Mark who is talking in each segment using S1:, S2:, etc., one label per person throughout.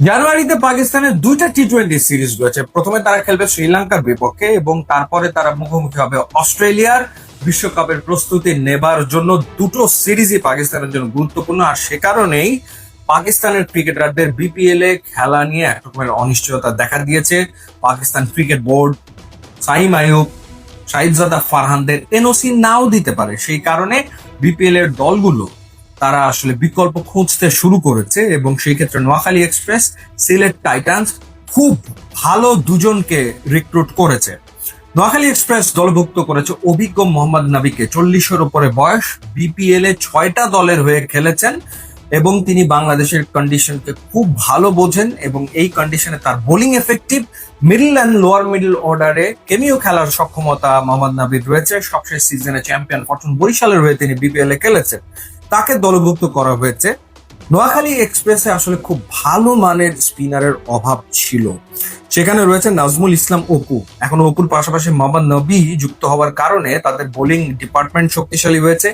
S1: জানুয়ারিতে পাকিস্তানের দুইটা টি-20 সিরিজ রয়েছে। প্রথমে তারা খেলবে শ্রীলঙ্কার বিপক্ষে এবং তারপরে তারা মুখোমুখি হবে অস্ট্রেলিয়ার। বিশ্বকাপের প্রস্তুতি নেবার জন্য দুটো সিরিজই পাকিস্তানের জন্য গুরুত্বপূর্ণ, আর সে কারণেই পাকিস্তানের ক্রিকেটারদের বিপিএল এ খেলা নিয়ে এক রকমের অনিশ্চয়তা দেখা দিয়েছে। পাকিস্তান ক্রিকেট বোর্ড সাইম আইয়ুব, শাহিদজাদা ফারহানদের এনওসি নাও দিতে পারে। সেই কারণে বিপিএল এর দলগুলো তারা আসলে বিকল্প খুঁজতে শুরু করেছে এবং সেই ক্ষেত্রে নোয়াখালী এক্সপ্রেস, সিলেট টাইটান্স খুব ভালো দুজনকে রিক্রুট করেছে। নোয়াখালী এক্সপ্রেস দলভুক্ত করেছে অভিজ্ঞ মোহাম্মদ নবীকে, 40-এর উপরে বয়স, বিপিএল এ 6টা দলের হয়ে খেলেছেন এবং তিনি বাংলাদেশের কন্ডিশনকে খুব ভালো বোঝেন এবং এই কন্ডিশনে তার bowling effective, middle and lower middle অর্ডারে কেমিও খেলার সক্ষমতা মোহাম্মদ নবীর রয়েছে। সবশেষ সিজনে চ্যাম্পিয়ন ফরচুন বরিশালের হয়ে তিনি বিপিএল এ খেলেছেন, তাকে দলভুক্ত করা হয়েছে। নোয়াখালী এক্সপ্রেসে আসলে খুব ভালো মানের স্পিনারের অভাব ছিল। সেখানে রয়েছে নাজমুল ইসলাম অপু। এখন অপুর পাশাপাশি মোহাম্মদ নবী যুক্ত হওয়ার কারণে তাদের বোলিং ডিপার্টমেন্ট শক্তিশালী হয়েছে।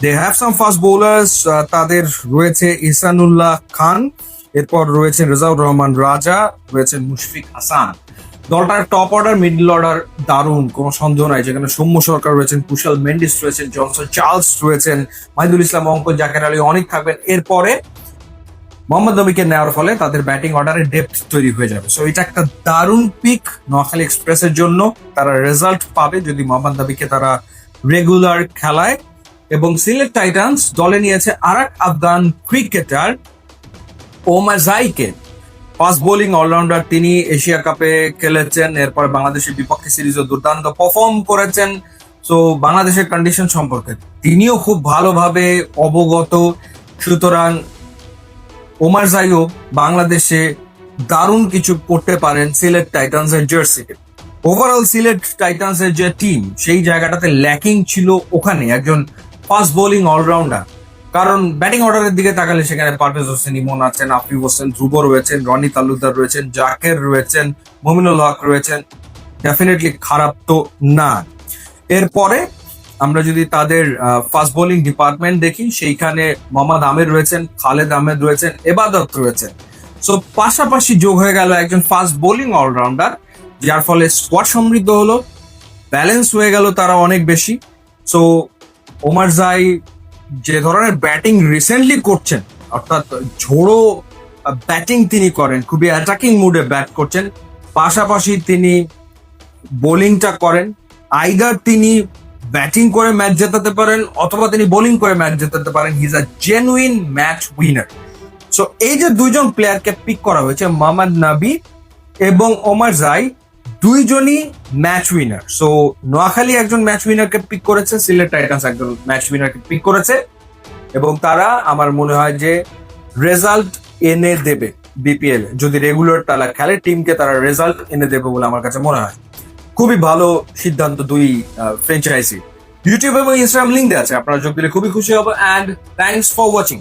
S1: They have some fast bowlers, তাদের রয়েছে ইহসানুল্লাহ খান, এরপর রয়েছে রেজাউর রহমান রাজা, রয়েছে মুশফিক হাসান। দলটার টপ অর্ডার মিডল অর্ডার দারুণ, কোনো সন্দেহ নাই। যেখানে সৌম্য সরকার রয়েছেন, কুশল মেন্ডিস রয়েছেন, জনসন চার্লস রয়েছেন, মাহিদুল ইসলাম অঙ্কন, জাকের আলী অনেক থাকবেন। এরপরে মোহাম্মদ নবীকে নেওয়ার ফলে তাদের ব্যাটিং অর্ডারে ডেপথ তৈরি হয়ে যাবে। সো এটা একটা দারুণ পিক নোয়াখালী এক্সপ্রেসের জন্য। তারা রেজাল্ট পাবে যদি মোহাম্মদ নবীকে তারা রেগুলার খেলায়। এবং সিলেট টাইটান্স দলে নিয়েছে আর এক আফগান ক্রিকেটার ওমার জাইকে, ফাস্ট বোলিং অলরাউন্ডার। তিনি এশিয়া কাপে খেলেছেন, এরপর বাংলাদেশের বিপক্ষে সিরিজে দুর্দান্ত পারফর্ম করেছেন। সো বাংলাদেশের কন্ডিশন সম্পর্কে তিনিও খুব ভালোভাবে অবগত। সুতরাং ওমার জাইও বাংলাদেশে দারুণ কিছু করতে পারেন সিলেট টাইটান্স এর জার্সিতে। ওভারঅল সিলেট টাইটান্স এর যে টিম, সেই জায়গাটাতে ল্যাকিং ছিল ওখানে একজন ফাস্ট বোলিং অলরাউন্ডার। কারণ ব্যাটিং অর্ডারের দিকে তাকালে সেখানে পারভেজ হোসেন ইমন আছেন, আফিফ হোসেন ধ্রুব রয়েছেন, রনি তালুকদার রয়েছেন, জাকের রয়েছেন, মমিনুল হক রয়েছেন। ডেফিনেটলি খারাপ তো না। এরপরে আমরা যদি তাদের ফাস্ট বোলিং ডিপার্টমেন্ট দেখি, সেইখানে মোহাম্মদ আমির রয়েছেন, খালেদ আহমেদ রয়েছেন, এবাদত রয়েছেন। সো পাশাপাশি যোগ হয়ে গেল একজন ফাস্ট বোলিং অলরাউন্ডার, যার ফলে স্কোয়াড সমৃদ্ধ হলো, ব্যালেন্স হয়ে গেল তারা অনেক বেশি। সো ওমার জাই যে ধরনের ব্যাটিং রিসেন্টলি করছেন, অর্থাৎ ঝোড়ো ব্যাটিং তিনি করেন, খুবই অ্যাটাকিং মুডে ব্যাট করছেন, পাশাপাশি তিনি বোলিংটা করেন। আইদার তিনি ব্যাটিং করে ম্যাচ জেতাতে পারেন অথবা তিনি বোলিং করে ম্যাচ জেতাতে পারেন। He is a genuine match winner. So এই যে দুইজন প্লেয়ারকে পিক করা হয়েছে, মোহাম্মদ নবী এবং ওমার জাই, দুইজনই ম্যাচ উইনার। সো নোয়াখালী একজন ম্যাচ উইনারকে পিক করেছে, সিলেট টাইটান্স একজন ম্যাচ উইনারকে পিক করেছে এবং তারা আমার মনে হয় যে রেজাল্ট এনে দেবে। বিপিএল যদি রেগুলার তারা খেলে, টিমকে তারা রেজাল্ট এনে দেবে বলে আমার কাছে মনে হয়। খুবই ভালো সিদ্ধান্ত দুই ফ্র্যাঞ্চাইজি। ইউটিউব এবং ইনস্টাগ্রাম লিঙ্ক দেওয়া আছে, আপনারা যোগ দিলে খুবই খুশি হবো। And thanks for watching.